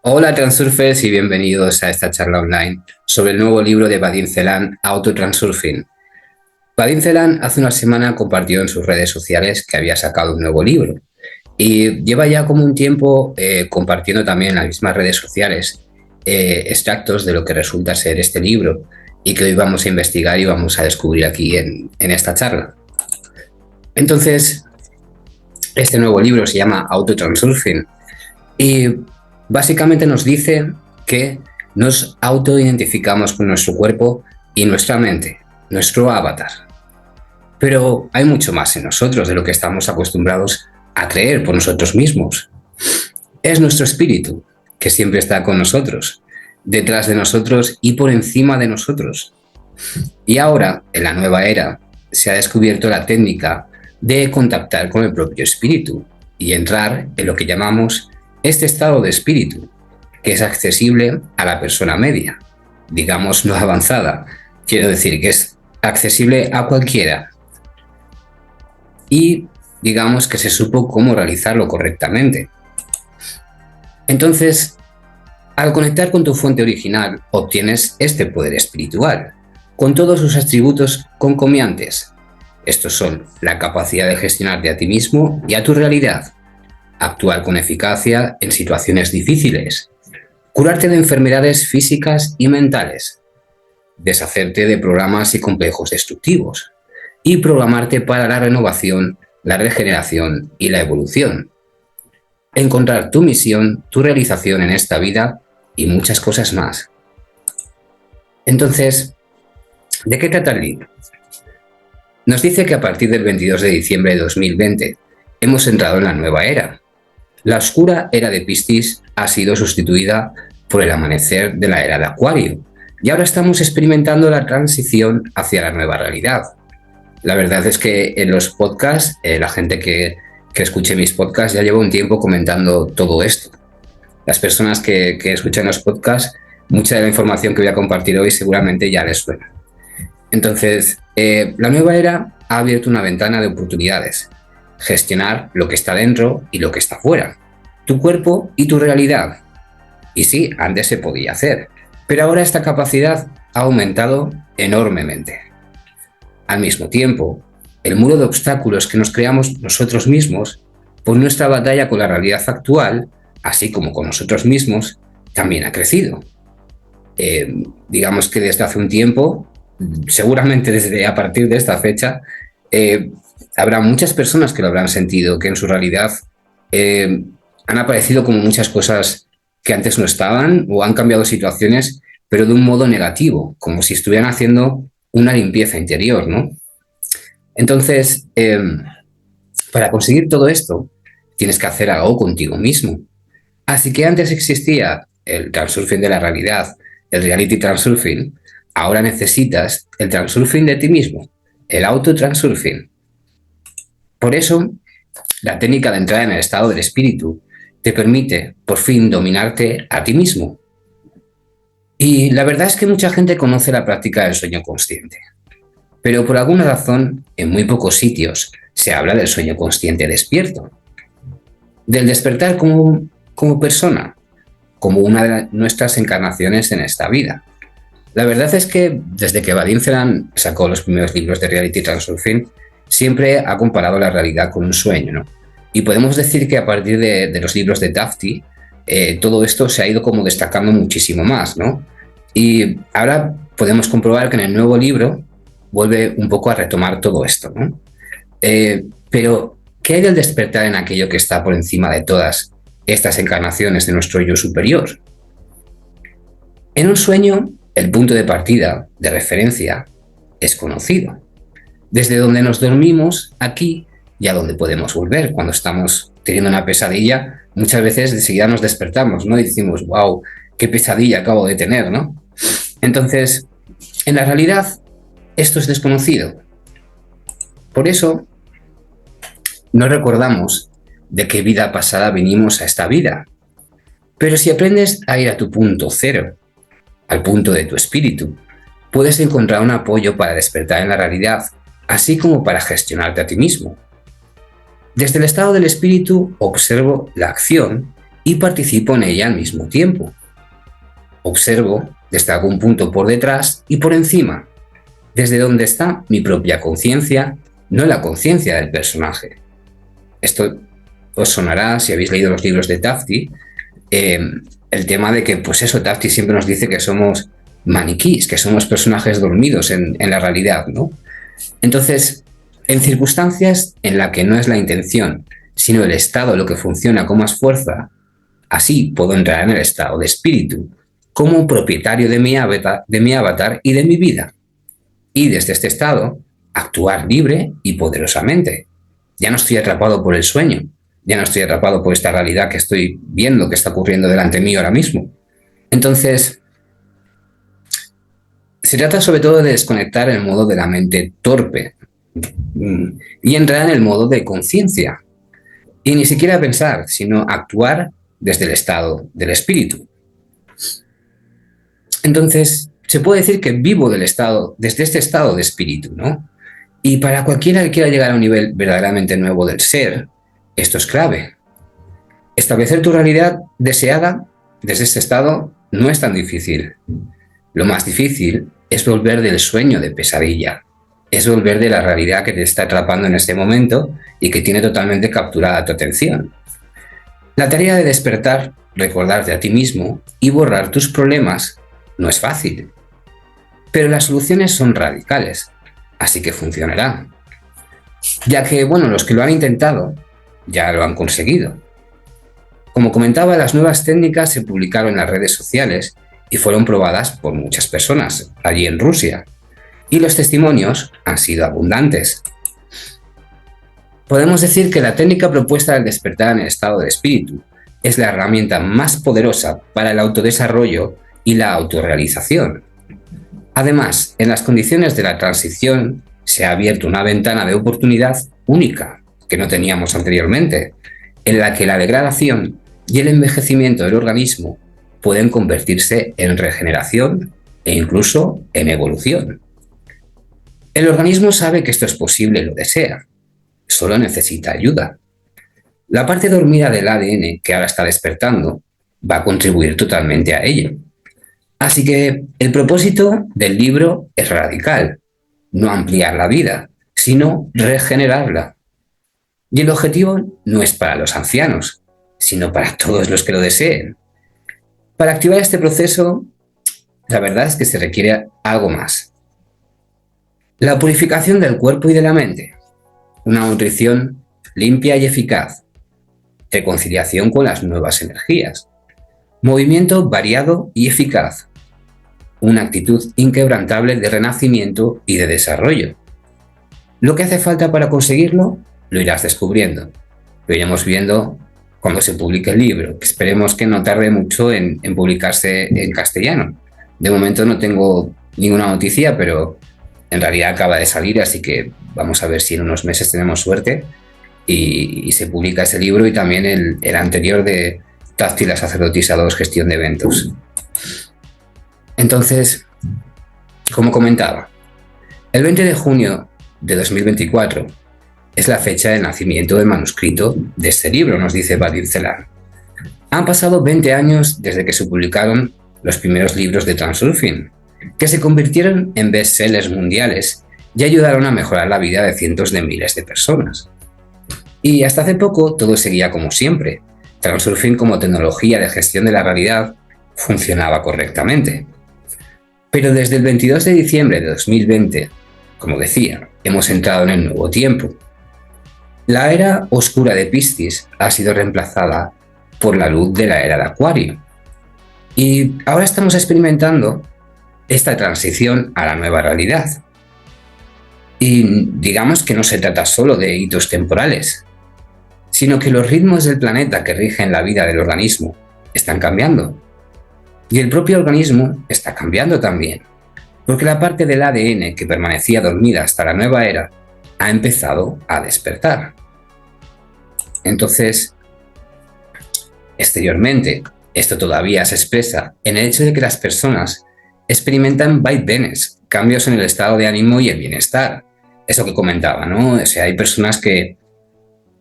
Hola Transurfers y bienvenidos a esta charla online sobre el nuevo libro de Vadim Zeland, Autotransurfing. Vadim Zeland hace una semana compartió en sus redes sociales que había sacado un nuevo libro y lleva ya como un tiempo compartiendo también en las mismas redes sociales extractos de lo que resulta ser este libro y que hoy vamos a investigar y vamos a descubrir aquí en esta charla. Entonces, este nuevo libro se llama Autotransurfing y básicamente nos dice que nos autoidentificamos con nuestro cuerpo y nuestra mente, nuestro avatar. Pero hay mucho más en nosotros de lo que estamos acostumbrados a creer por nosotros mismos. Es nuestro espíritu, que siempre está con nosotros, detrás de nosotros y por encima de nosotros. Y ahora, en la nueva era, se ha descubierto la técnica de contactar con el propio espíritu y entrar en lo que llamamos este estado de espíritu, que es accesible a la persona media, digamos no avanzada, quiero decir que es accesible a cualquiera. Y digamos que se supo cómo realizarlo correctamente. Entonces, al conectar con tu fuente original, obtienes este poder espiritual, con todos sus atributos concomitantes. Estos son la capacidad de gestionarte a ti mismo y a tu realidad, actuar con eficacia en situaciones difíciles, curarte de enfermedades físicas y mentales, deshacerte de programas y complejos destructivos y programarte para la renovación, la regeneración y la evolución. Encontrar tu misión, tu realización en esta vida y muchas cosas más. Entonces, ¿de qué trata el libro? Nos dice que a partir del 22 de diciembre de 2020 hemos entrado en la nueva era. La oscura era de Piscis ha sido sustituida por el amanecer de la era de Acuario y ahora estamos experimentando la transición hacia la nueva realidad. La verdad es que en los podcasts, la gente que escuche mis podcasts ya lleva un tiempo comentando todo esto. Las personas que escuchan los podcasts, mucha de la información que voy a compartir hoy seguramente ya les suena. Entonces, la nueva era ha abierto una ventana de oportunidades. Gestionar lo que está dentro y lo que está fuera, tu cuerpo y tu realidad. Y sí, antes se podía hacer, pero ahora esta capacidad ha aumentado enormemente. Al mismo tiempo, el muro de obstáculos que nos creamos nosotros mismos por nuestra batalla con la realidad actual, así como con nosotros mismos, también ha crecido. Digamos que desde hace un tiempo, seguramente desde a partir de esta fecha, habrá muchas personas que lo habrán sentido, que en su realidad han aparecido como muchas cosas que antes no estaban o han cambiado situaciones, pero de un modo negativo, como si estuvieran haciendo una limpieza interior, ¿no? Entonces, para conseguir todo esto, tienes que hacer algo contigo mismo. Así que antes existía el transurfing de la realidad, el reality transurfing, ahora necesitas el transurfing de ti mismo, el autotransurfing. Por eso, la técnica de entrar en el estado del espíritu te permite, por fin, dominarte a ti mismo. Y la verdad es que mucha gente conoce la práctica del sueño consciente, pero por alguna razón, en muy pocos sitios se habla del sueño consciente despierto, del despertar como persona, como una de nuestras encarnaciones en esta vida. La verdad es que desde que Vadim Zeland sacó los primeros libros de Reality Transurfing, siempre ha comparado la realidad con un sueño, ¿no? Y podemos decir que a partir de los libros de Tafti, todo esto se ha ido como destacando muchísimo más, ¿no? Y ahora podemos comprobar que en el nuevo libro vuelve un poco a retomar todo esto, ¿no? Pero, ¿qué hay del despertar en aquello que está por encima de todas estas encarnaciones de nuestro yo superior? En un sueño, el punto de partida, de referencia, es conocido. Desde donde nos dormimos, aquí, y a donde podemos volver. Cuando estamos teniendo una pesadilla, muchas veces enseguida nos despertamos, ¿no? Y decimos, wow, qué pesadilla acabo de tener, ¿no? Entonces, en la realidad, esto es desconocido. Por eso, no recordamos de qué vida pasada vinimos a esta vida. Pero si aprendes a ir a tu punto cero, al punto de tu espíritu, puedes encontrar un apoyo para despertar en la realidad, así como para gestionarte a ti mismo. Desde el estado del espíritu observo la acción y participo en ella al mismo tiempo. Observo desde algún punto por detrás y por encima, desde donde está mi propia conciencia, no la conciencia del personaje. Esto os sonará si habéis leído los libros de Tafti, el tema de que, pues eso, Tafti siempre nos dice que somos maniquís, que somos personajes dormidos en la realidad, ¿no? Entonces, en circunstancias en las que no es la intención, sino el estado lo que funciona con más fuerza, así puedo entrar en el estado de espíritu, como propietario de mi avatar y de mi vida. Y desde este estado, actuar libre y poderosamente. Ya no estoy atrapado por el sueño, ya no estoy atrapado por esta realidad que estoy viendo que está ocurriendo delante mío ahora mismo. Entonces, se trata sobre todo de desconectar el modo de la mente torpe y entrar en el modo de conciencia. Y ni siquiera pensar, sino actuar desde el estado del espíritu. Entonces, se puede decir que vivo desde este estado de espíritu, ¿no? Y para cualquiera que quiera llegar a un nivel verdaderamente nuevo del ser, esto es clave. Establecer tu realidad deseada desde este estado no es tan difícil. Lo más difícil es volver del sueño de pesadilla, es volver de la realidad que te está atrapando en este momento y que tiene totalmente capturada tu atención. La tarea de despertar, recordarte a ti mismo y borrar tus problemas no es fácil, pero las soluciones son radicales, así que funcionará. Ya que, bueno, los que lo han intentado ya lo han conseguido. Como comentaba, las nuevas técnicas se publicaron en las redes sociales y fueron probadas por muchas personas allí en Rusia, y los testimonios han sido abundantes. Podemos decir que la técnica propuesta del despertar en el estado de espíritu es la herramienta más poderosa para el autodesarrollo y la autorrealización. Además, en las condiciones de la transición se ha abierto una ventana de oportunidad única que no teníamos anteriormente, en la que la degradación y el envejecimiento del organismo pueden convertirse en regeneración e incluso en evolución. El organismo sabe que esto es posible y lo desea, solo necesita ayuda. La parte dormida del ADN que ahora está despertando va a contribuir totalmente a ello. Así que el propósito del libro es radical, no ampliar la vida, sino regenerarla. Y el objetivo no es para los ancianos, sino para todos los que lo deseen. Para activar este proceso, la verdad es que se requiere algo más. La purificación del cuerpo y de la mente, una nutrición limpia y eficaz, reconciliación con las nuevas energías, movimiento variado y eficaz, una actitud inquebrantable de renacimiento y de desarrollo. Lo que hace falta para conseguirlo, lo irás descubriendo. Lo iremos viendo cuando se publique el libro, que esperemos que no tarde mucho en publicarse en castellano. De momento no tengo ninguna noticia, pero en realidad acaba de salir, así que vamos a ver si en unos meses tenemos suerte y se publica ese libro y también el anterior de Tafti, la sacerdotisa 2, gestión de eventos. Entonces, como comentaba, el 20 de junio de 2024 es la fecha de nacimiento del manuscrito de este libro, nos dice Vadim Zeland. Han pasado 20 años desde que se publicaron los primeros libros de Transurfing, que se convirtieron en bestsellers mundiales y ayudaron a mejorar la vida de cientos de miles de personas. Y hasta hace poco todo seguía como siempre. Transurfing como tecnología de gestión de la realidad funcionaba correctamente. Pero desde el 22 de diciembre de 2020, como decía, hemos entrado en el nuevo tiempo. La era oscura de Piscis ha sido reemplazada por la luz de la era de Acuario. Y ahora estamos experimentando esta transición a la nueva realidad. Y digamos que no se trata solo de hitos temporales, sino que los ritmos del planeta que rigen la vida del organismo están cambiando. Y el propio organismo está cambiando también, porque la parte del ADN que permanecía dormida hasta la nueva era ha empezado a despertar. Entonces, exteriormente, esto todavía se expresa en el hecho de que las personas experimentan vaivenes, cambios en el estado de ánimo y el bienestar. Eso que comentaba, ¿no? O sea, hay personas que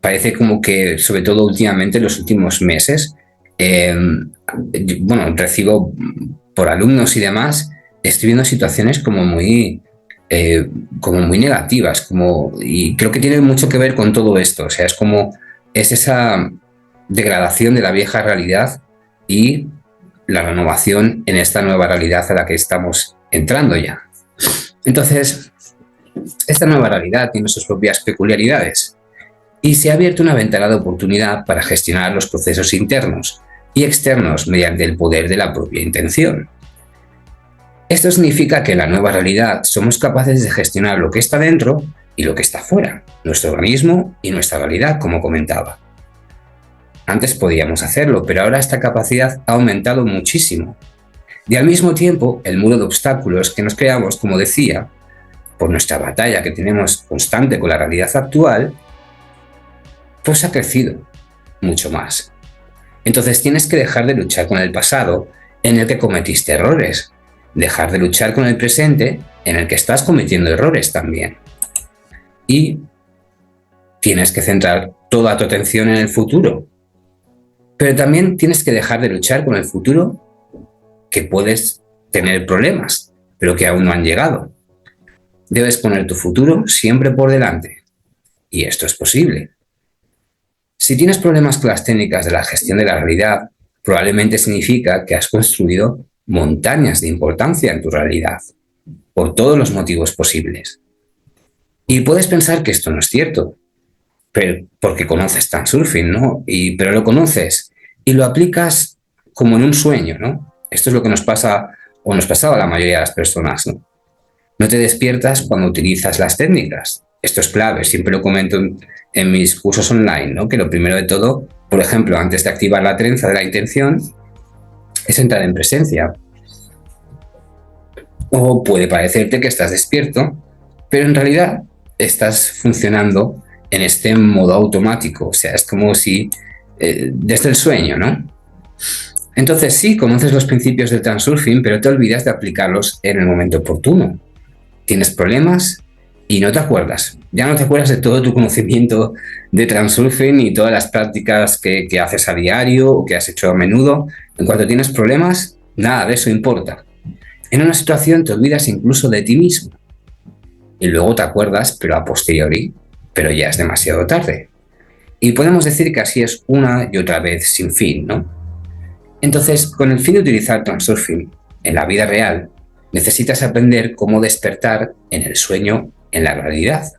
parece como que, sobre todo últimamente, en los últimos meses, eh, bueno, recibo por alumnos y demás, estoy viendo situaciones como muy negativas, y creo que tiene mucho que ver con todo esto. O sea, es esa degradación de la vieja realidad y la renovación en esta nueva realidad a la que estamos entrando ya. Entonces, esta nueva realidad tiene sus propias peculiaridades y se ha abierto una ventana de oportunidad para gestionar los procesos internos y externos mediante el poder de la propia intención. Esto significa que en la nueva realidad somos capaces de gestionar lo que está dentro y lo que está fuera, nuestro organismo y nuestra realidad, como comentaba. Antes podíamos hacerlo, pero ahora esta capacidad ha aumentado muchísimo. Y al mismo tiempo, el muro de obstáculos que nos creamos, como decía, por nuestra batalla que tenemos constante con la realidad actual, pues ha crecido mucho más. Entonces tienes que dejar de luchar con el pasado en el que cometiste errores, dejar de luchar con el presente en el que estás cometiendo errores también. Y tienes que centrar toda tu atención en el futuro. Pero también tienes que dejar de luchar con el futuro, que puedes tener problemas, pero que aún no han llegado. Debes poner tu futuro siempre por delante. Y esto es posible. Si tienes problemas con las técnicas de la gestión de la realidad, probablemente significa que has construido montañas de importancia en tu realidad, por todos los motivos posibles. Y puedes pensar que esto no es cierto, pero porque conoces Transurfing, ¿no? Pero lo conoces y lo aplicas como en un sueño, ¿no? Esto es lo que nos pasa o nos pasaba a la mayoría de las personas, ¿no? No te despiertas cuando utilizas las técnicas. Esto es clave, siempre lo comento en mis cursos online, ¿no? Que lo primero de todo, por ejemplo, antes de activar la trenza de la intención, es entrar en presencia. O puede parecerte que estás despierto, pero en realidad estás funcionando en este modo automático. O sea, es como si desde el sueño, ¿no? Entonces sí, conoces los principios del Transurfing, pero te olvidas de aplicarlos en el momento oportuno. Tienes problemas y no te acuerdas. Ya no te acuerdas de todo tu conocimiento de Transurfing y todas las prácticas que haces a diario o que has hecho a menudo. En cuanto tienes problemas, nada de eso importa. En una situación te olvidas incluso de ti mismo. Y luego te acuerdas, pero a posteriori, pero ya es demasiado tarde. Y podemos decir que así es una y otra vez sin fin, ¿no? Entonces, con el fin de utilizar Transurfing en la vida real, necesitas aprender cómo despertar en el sueño en la realidad.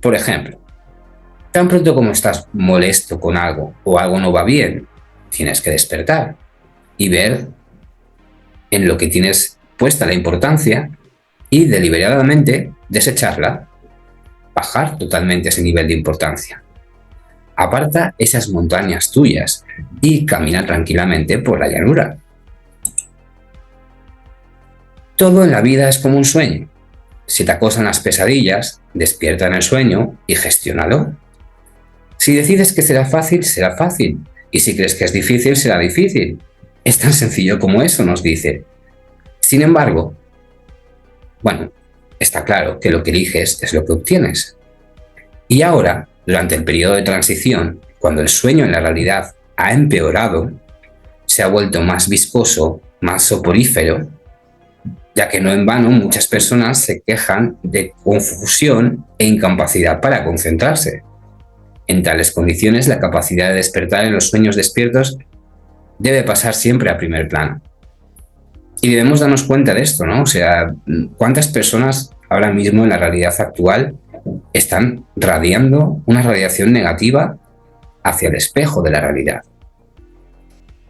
Por ejemplo, tan pronto como estás molesto con algo o algo no va bien, tienes que despertar y ver en lo que tienes puesta la importancia y deliberadamente desecharla, bajar totalmente ese nivel de importancia. Aparta esas montañas tuyas y camina tranquilamente por la llanura. Todo en la vida es como un sueño. Si te acosan las pesadillas, despierta en el sueño y gestiónalo. Si decides que será fácil, será fácil. Y si crees que es difícil, será difícil. Es tan sencillo como eso, nos dice. Sin embargo, bueno, está claro que lo que eliges es lo que obtienes. Y ahora, durante el periodo de transición, cuando el sueño en la realidad ha empeorado, se ha vuelto más viscoso, más soporífero, ya que no en vano muchas personas se quejan de confusión e incapacidad para concentrarse. En tales condiciones, la capacidad de despertar en los sueños despiertos debe pasar siempre a primer plano. Y debemos darnos cuenta de esto, ¿no? O sea, ¿cuántas personas ahora mismo en la realidad actual están radiando una radiación negativa hacia el espejo de la realidad?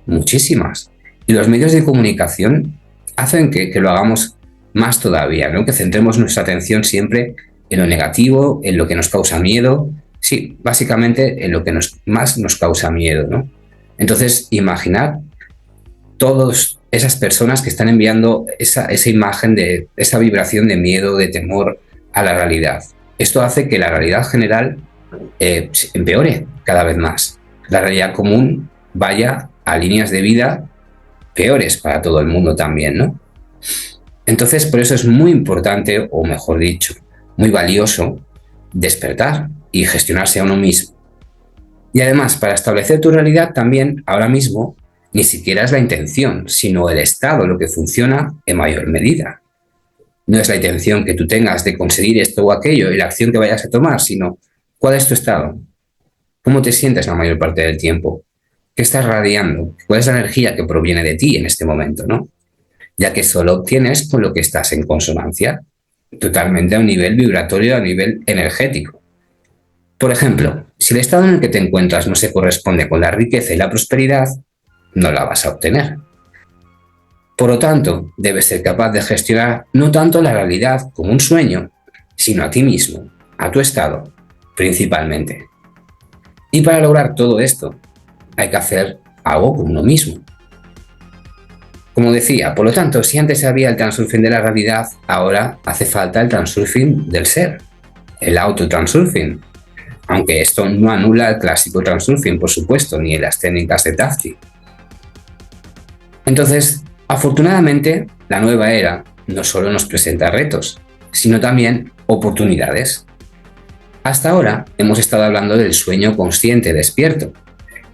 Muchísimas. Y los medios de comunicación hacen que lo hagamos más todavía, ¿no? Que centremos nuestra atención siempre en lo negativo, en lo que nos causa miedo. Sí, básicamente en lo que más nos causa miedo, ¿no? Entonces, imaginad todas esas personas que están enviando esa imagen de esa vibración de miedo, de temor a la realidad. Esto hace que la realidad general empeore cada vez más. La realidad común vaya a líneas de vida peores para todo el mundo también, ¿no? Entonces, por eso es muy importante, o mejor dicho, muy valioso, despertar y gestionarse a uno mismo. Y además, para establecer tu realidad también, ahora mismo, ni siquiera es la intención, sino el estado lo que funciona en mayor medida. No es la intención que tú tengas de conseguir esto o aquello y la acción que vayas a tomar, sino cuál es tu estado, cómo te sientes la mayor parte del tiempo, qué estás radiando, cuál es la energía que proviene de ti en este momento, ¿no? Ya que solo obtienes con lo que estás en consonancia, totalmente a un nivel vibratorio, a un nivel energético. Por ejemplo, si el estado en el que te encuentras no se corresponde con la riqueza y la prosperidad, no la vas a obtener. Por lo tanto, debes ser capaz de gestionar no tanto la realidad como un sueño, sino a ti mismo, a tu estado, principalmente. Y para lograr todo esto, hay que hacer algo con uno mismo. Como decía, por lo tanto, si antes había el transurfing de la realidad, ahora hace falta el transurfing del ser, el autotransurfing. Aunque esto no anula el clásico transurfing, por supuesto, ni en las técnicas de Tafti. Entonces, afortunadamente, la nueva era no solo nos presenta retos, sino también oportunidades. Hasta ahora hemos estado hablando del sueño consciente despierto,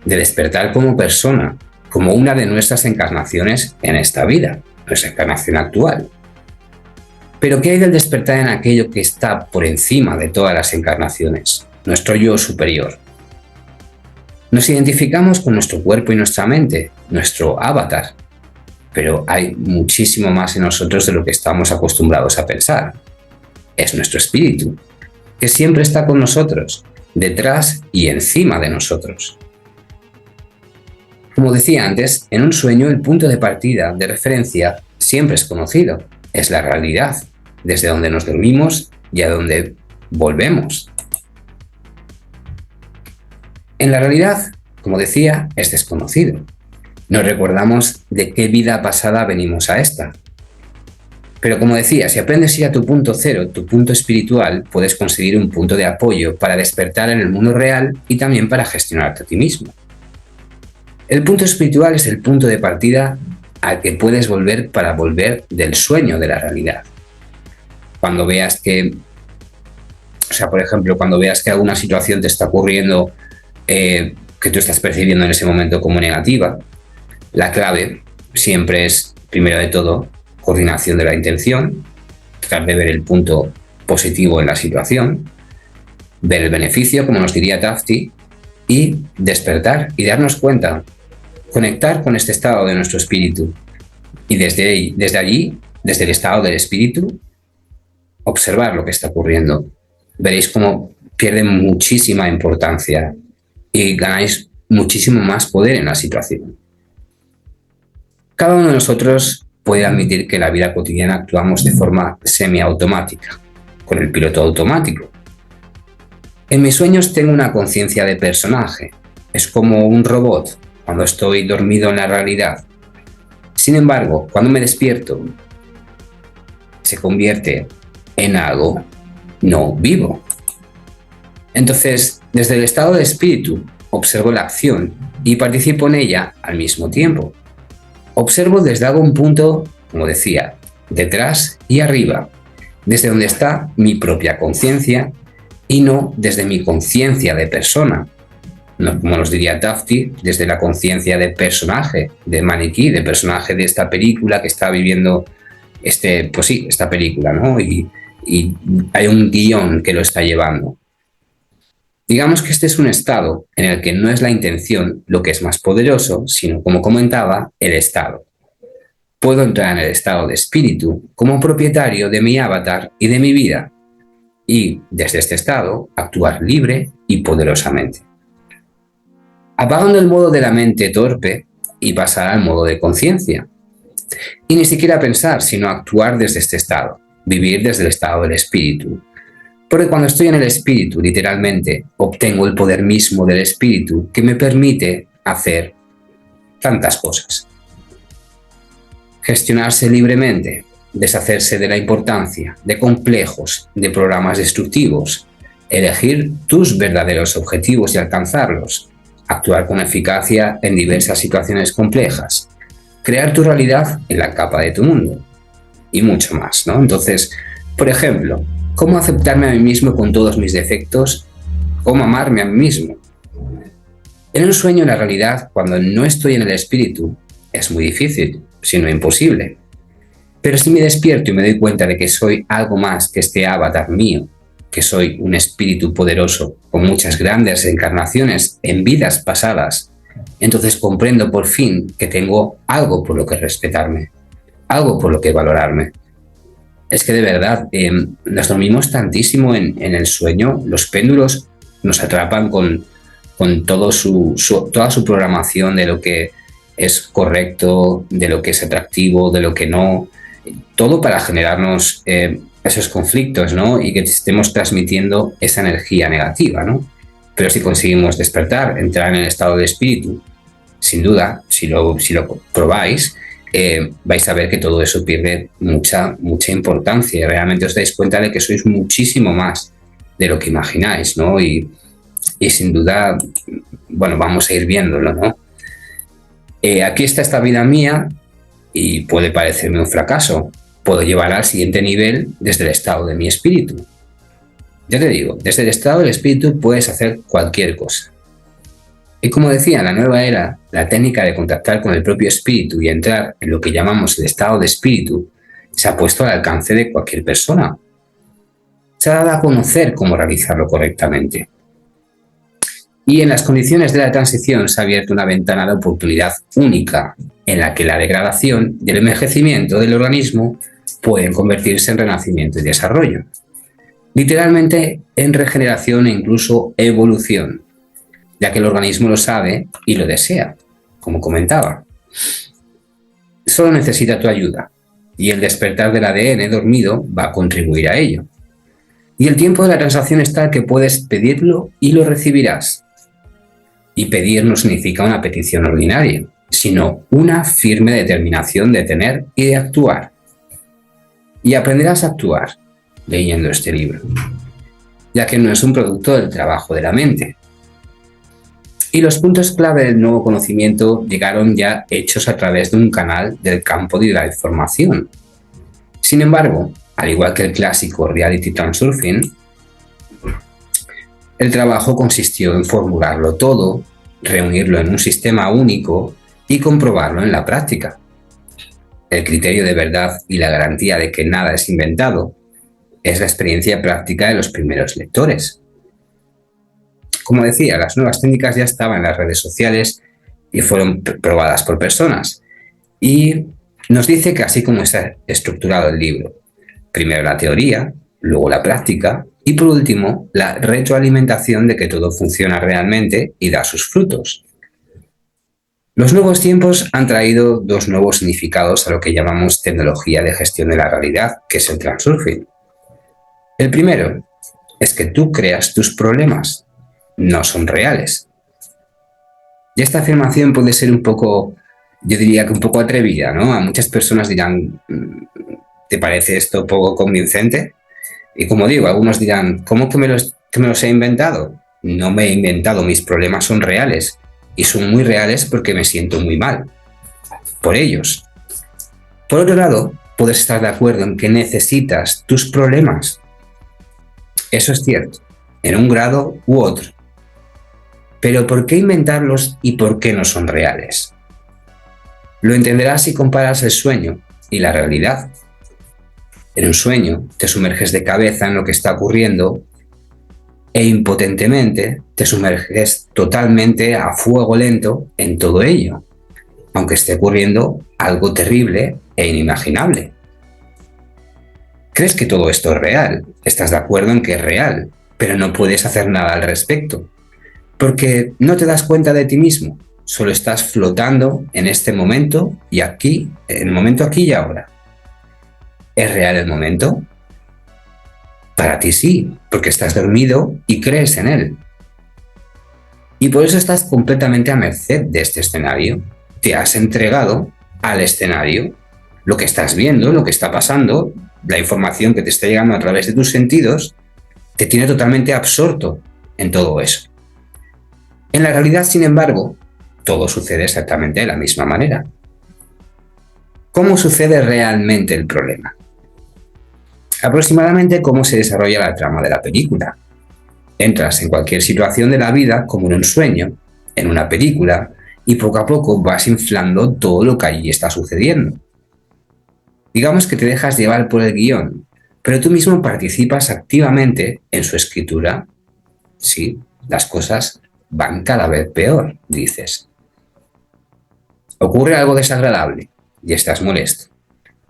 de despertar como persona, como una de nuestras encarnaciones en esta vida, nuestra encarnación actual. Pero ¿qué hay del despertar en aquello que está por encima de todas las encarnaciones? Nuestro yo superior. Nos identificamos con nuestro cuerpo y nuestra mente, nuestro avatar, pero hay muchísimo más en nosotros de lo que estamos acostumbrados a pensar. Es nuestro espíritu, que siempre está con nosotros, detrás y encima de nosotros. Como decía antes, en un sueño el punto de partida, de referencia, siempre es conocido, es la realidad, desde donde nos dormimos y a donde volvemos. En la realidad, como decía, es desconocido. No recordamos de qué vida pasada venimos a esta. Pero como decía, si aprendes a ir a tu punto cero, tu punto espiritual, puedes conseguir un punto de apoyo para despertar en el mundo real y también para gestionarte a ti mismo. El punto espiritual es el punto de partida al que puedes volver para volver del sueño de la realidad. Cuando veas que, por ejemplo, cuando veas que alguna situación te está ocurriendo que tú estás percibiendo en ese momento como negativa, la clave siempre es, primero de todo, coordinación de la intención, tratar de ver el punto positivo en la situación, ver el beneficio, como nos diría Tafti, y despertar y darnos cuenta, conectar con este estado de nuestro espíritu y desde allí, desde el estado del espíritu, observar lo que está ocurriendo. Veréis cómo pierde muchísima importancia y ganáis muchísimo más poder en la situación. Cada uno de nosotros puede admitir que en la vida cotidiana actuamos de forma semiautomática, con el piloto automático. En mis sueños tengo una conciencia de personaje, es como un robot cuando estoy dormido en la realidad. Sin embargo, cuando me despierto, se convierte en algo no vivo. Entonces, desde el estado de espíritu, observo la acción y participo en ella al mismo tiempo. Observo desde algún punto, como decía, detrás y arriba, desde donde está mi propia conciencia y no desde mi conciencia de persona, no, como nos diría Tafti, desde la conciencia de personaje, de maniquí, de personaje de esta película que está viviendo esta película, ¿no? Y hay un guión que lo está llevando. Digamos que este es un estado en el que no es la intención lo que es más poderoso, sino, como comentaba, el estado. Puedo entrar en el estado de espíritu como propietario de mi avatar y de mi vida, y desde este estado actuar libre y poderosamente. Apagando el modo de la mente torpe y pasar al modo de conciencia. Y ni siquiera pensar, sino actuar desde este estado, vivir desde el estado del espíritu. Porque cuando estoy en el espíritu, literalmente, obtengo el poder mismo del espíritu que me permite hacer tantas cosas. Gestionarse libremente, deshacerse de la importancia, de complejos, de programas destructivos, elegir tus verdaderos objetivos y alcanzarlos, actuar con eficacia en diversas situaciones complejas, crear tu realidad en la capa de tu mundo y mucho más, ¿no? Entonces, por ejemplo, ¿cómo aceptarme a mí mismo con todos mis defectos? ¿Cómo amarme a mí mismo? En un sueño, en la realidad, cuando no estoy en el espíritu, es muy difícil, si no imposible. Pero si me despierto y me doy cuenta de que soy algo más que este avatar mío, que soy un espíritu poderoso con muchas grandes encarnaciones en vidas pasadas, entonces comprendo por fin que tengo algo por lo que respetarme, algo por lo que valorarme. Es que de verdad, nos dormimos tantísimo en el sueño, los péndulos nos atrapan con toda su programación de lo que es correcto, de lo que es atractivo, de lo que no, todo para generarnos esos conflictos, ¿no? Y que estemos transmitiendo esa energía negativa, ¿no? Pero si conseguimos despertar, entrar en el estado de espíritu, sin duda, si lo probáis, vais a ver que todo eso pierde mucha importancia y realmente os dais cuenta de que sois muchísimo más de lo que imagináis, ¿no? Y sin duda, bueno, vamos a ir viéndolo, ¿no? Aquí está esta vida mía y puede parecerme un fracaso. Puedo llevarla al siguiente nivel desde el estado de mi espíritu. Ya te digo, desde el estado del espíritu puedes hacer cualquier cosa. Y como decía, en la nueva era, la técnica de contactar con el propio espíritu y entrar en lo que llamamos el estado de espíritu se ha puesto al alcance de cualquier persona. Se ha dado a conocer cómo realizarlo correctamente. Y en las condiciones de la transición se ha abierto una ventana de oportunidad única en la que la degradación y el envejecimiento del organismo pueden convertirse en renacimiento y desarrollo. Literalmente en regeneración e incluso evolución, ya que el organismo lo sabe y lo desea, como comentaba. Solo necesita tu ayuda y el despertar del ADN dormido va a contribuir a ello. Y el tiempo de la transacción es tal que puedes pedirlo y lo recibirás. Y pedir no significa una petición ordinaria, sino una firme determinación de tener y de actuar. Y aprenderás a actuar leyendo este libro, ya que no es un producto del trabajo de la mente. Y los puntos clave del nuevo conocimiento llegaron ya hechos a través de un canal del campo de la información. Sin embargo, al igual que el clásico Reality Transurfing, el trabajo consistió en formularlo todo, reunirlo en un sistema único y comprobarlo en la práctica. El criterio de verdad y la garantía de que nada es inventado es la experiencia práctica de los primeros lectores. Como decía, las nuevas técnicas ya estaban en las redes sociales y fueron probadas por personas. Y nos dice que así como está estructurado el libro, primero la teoría, luego la práctica y por último la retroalimentación de que todo funciona realmente y da sus frutos. Los nuevos tiempos han traído dos nuevos significados a lo que llamamos tecnología de gestión de la realidad, que es el transurfing. El primero es que tú creas tus problemas, no son reales. Y esta afirmación puede ser un poco, yo diría que un poco atrevida, ¿no? A muchas personas dirán, ¿te parece esto poco convincente? Y como digo, algunos dirán, ¿cómo que me los he inventado? No me he inventado, mis problemas son reales. Y son muy reales porque me siento muy mal por ellos. Por otro lado, puedes estar de acuerdo en que necesitas tus problemas. Eso es cierto, en un grado u otro. Pero ¿por qué inventarlos y por qué no son reales? Lo entenderás si comparas el sueño y la realidad. En un sueño te sumerges de cabeza en lo que está ocurriendo e impotentemente te sumerges totalmente a fuego lento en todo ello, aunque esté ocurriendo algo terrible e inimaginable. ¿Crees que todo esto es real? Estás de acuerdo en que es real, pero no puedes hacer nada al respecto, porque no te das cuenta de ti mismo, solo estás flotando en este momento y aquí, en el momento aquí y ahora. ¿Es real el momento? Para ti sí, porque estás dormido y crees en él. Y por eso estás completamente a merced de este escenario. Te has entregado al escenario. Lo que estás viendo, lo que está pasando, la información que te está llegando a través de tus sentidos, te tiene totalmente absorto en todo eso. En la realidad, sin embargo, todo sucede exactamente de la misma manera. ¿Cómo sucede realmente el problema? Aproximadamente cómo se desarrolla la trama de la película. Entras en cualquier situación de la vida como en un sueño en una película, y poco a poco vas inflando todo lo que allí está sucediendo. Digamos que te dejas llevar por el guión, pero tú mismo participas activamente en su escritura. Sí, las cosas van cada vez peor, dices. Ocurre algo desagradable y estás molesto.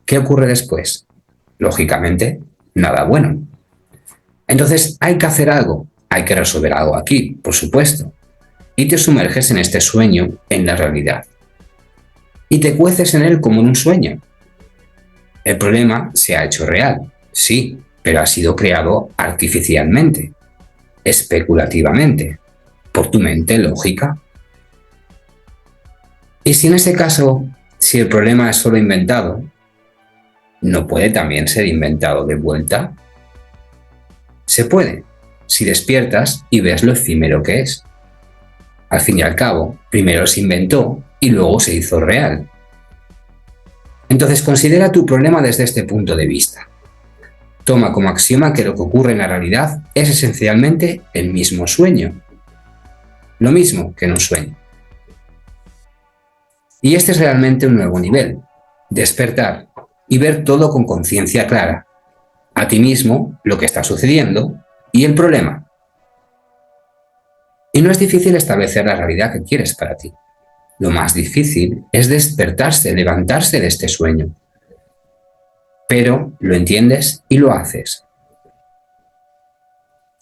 ¿Qué ocurre después? Lógicamente, nada bueno. Entonces hay que hacer algo, hay que resolver algo aquí, por supuesto. Y te sumerges en este sueño, en la realidad. Y te cueces en él como en un sueño. El problema se ha hecho real, sí, pero ha sido creado artificialmente, especulativamente, por tu mente lógica. Y si en ese caso, si el problema es solo inventado, ¿no puede también ser inventado de vuelta? Se puede, si despiertas y ves lo efímero que es. Al fin y al cabo, primero se inventó y luego se hizo real. Entonces considera tu problema desde este punto de vista. Toma como axioma que lo que ocurre en la realidad es esencialmente el mismo sueño. Lo mismo que en un sueño. Y este es realmente un nuevo nivel. Despertar y ver todo con conciencia clara. A ti mismo, lo que está sucediendo y el problema. Y no es difícil establecer la realidad que quieres para ti. Lo más difícil es despertarse, levantarse de este sueño. Pero lo entiendes y lo haces.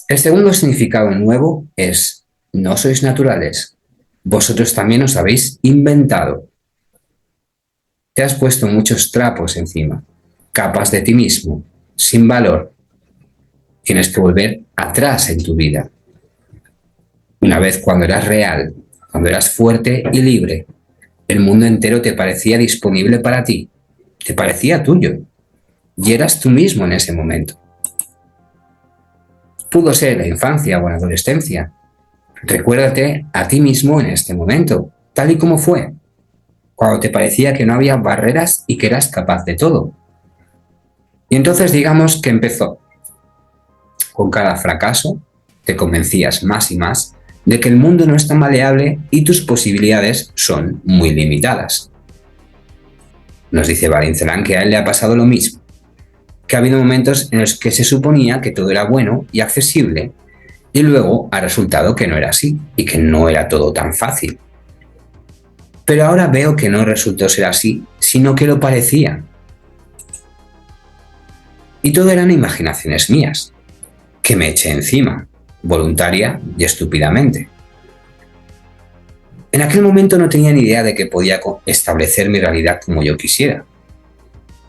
El segundo significado nuevo es: no sois naturales. Vosotros también os habéis inventado. Te has puesto muchos trapos encima, capas de ti mismo, sin valor. Tienes que volver atrás en tu vida. Una vez cuando eras real, cuando eras fuerte y libre, el mundo entero te parecía disponible para ti, te parecía tuyo, y eras tú mismo en ese momento. Pudo ser la infancia o la adolescencia. Recuérdate a ti mismo en este momento, tal y como fue, cuando te parecía que no había barreras y que eras capaz de todo. Y entonces digamos que empezó. Con cada fracaso, te convencías más y más de que el mundo no es tan maleable y tus posibilidades son muy limitadas. Nos dice Valencelán que a él le ha pasado lo mismo, que ha habido momentos en los que se suponía que todo era bueno y accesible, y luego ha resultado que no era así y que no era todo tan fácil. Pero ahora veo que no resultó ser así, sino que lo parecía. Y todo eran imaginaciones mías, que me eché encima, voluntaria y estúpidamente. En aquel momento no tenía ni idea de que podía establecer mi realidad como yo quisiera.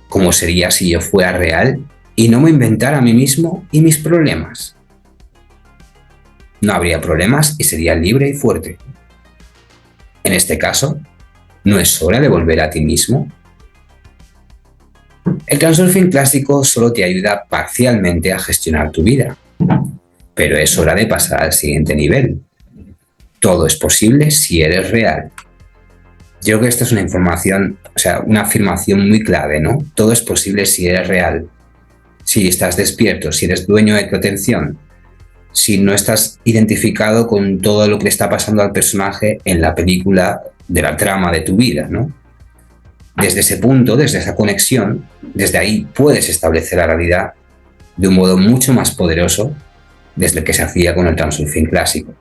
¿Cómo sería si yo fuera real y no me inventara a mí mismo y mis problemas? No habría problemas y sería libre y fuerte. En este caso, ¿no es hora de volver a ti mismo? El Transurfing clásico solo te ayuda parcialmente a gestionar tu vida, pero es hora de pasar al siguiente nivel. Todo es posible si eres real. Yo creo que esta es una afirmación muy clave, ¿no? Todo es posible si eres real. Si estás despierto, si eres dueño de tu atención, si no estás identificado con todo lo que le está pasando al personaje en la película de la trama de tu vida, ¿no? Desde ese punto, desde esa conexión, desde ahí puedes establecer la realidad de un modo mucho más poderoso desde el que se hacía con el Transurfing clásico.